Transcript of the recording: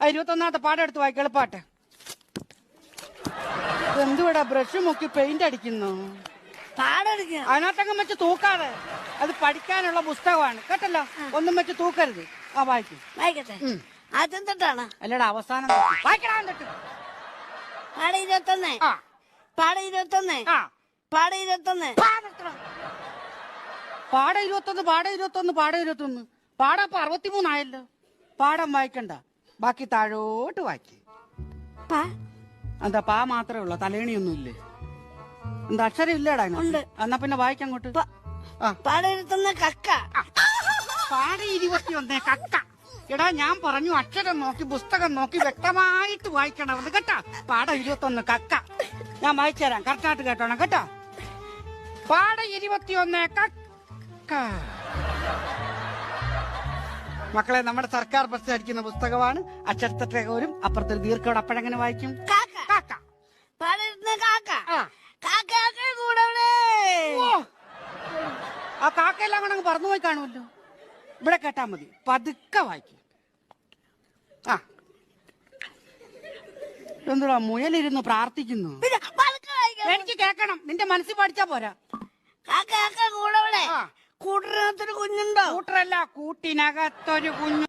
21ാമത്തെ പാഠം എടുത്ത് വായിക്ക്, എളുപ്പാട്ടെ. എന്തുവാടാ ബ്രഷ് മുക്കി പെയിന്റ് അടിക്കുന്നു? അതിനകത്തങ്ങ് വെച്ച് തൂക്കാതെ, അത് പഠിക്കാനുള്ള പുസ്തകമാണ് കേട്ടല്ലോ. ഒന്നും വെച്ച് തൂക്കരുത്. ആ വായിക്കും. വായിക്കട്ടെ. ആദ്യം തൊട്ടാണ് അല്ലടാ അവസാനം വായിക്കടാ. എന്നിട്ട് പാട 21, പാട 21, പാട 21, പാട 21, പാട 21, പാട 21. പാടം ഇപ്പൊ 63 ആയല്ലോ. പാടം വായിക്കണ്ട, ബാക്കി താഴോട്ട് വായിക്ക. എന്താ പാ മാത്രമേ ഉള്ളൂ, തലേണിയൊന്നും ഇല്ലേ? എന്താ അക്ഷരം ഇല്ലേടാ? എന്നാ പിന്നെ വായിക്കങ്ങോട്ട്. പാട 21 കക്ക. പാട 21 കക്ക. എടാ ഞാൻ പറഞ്ഞു അക്ഷരം നോക്കി പുസ്തകം നോക്കി വ്യക്തമായിട്ട് വായിക്കണം കേട്ടാ. പാട 21 കക്ക. ഞാൻ വായിച്ചു തരാം, കറക്റ്റായിട്ട് കേട്ടോണം കേട്ടോ. പാട 21 കക്ക. മക്കളെ, നമ്മുടെ സർക്കാർ പ്രസിദ്ധീകരിക്കുന്ന പുസ്തകമാണ്. അക്ഷരത്തെറ്റോരും അപ്പുറത്തൊരു ദീർഘോട്. അപ്പോഴെങ്ങനെ വായിക്കും? കാക്ക. പാട 21 കാക്ക. കാക്ക കൂടെ. ആ കാക്കയെല്ലാം കൂടെ അങ്ങ് പറന്നു പോയി കാണുമല്ലോ. ഇവിടെ കേട്ടാ മതി, പതുക്കെ വായിക്കും. എന്തുടാ മുയലിരുന്ന് പ്രാർത്ഥിക്കുന്നു? എനിക്ക് കേക്കണം, നിന്റെ മനസ്സിൽ പഠിച്ചാ പോരാ. കൂട്ടറിനകത്തൊരു കുഞ്ഞുണ്ടോ? കൂട്ടറല്ല, കൂട്ടിനകത്തൊരു കുഞ്ഞു.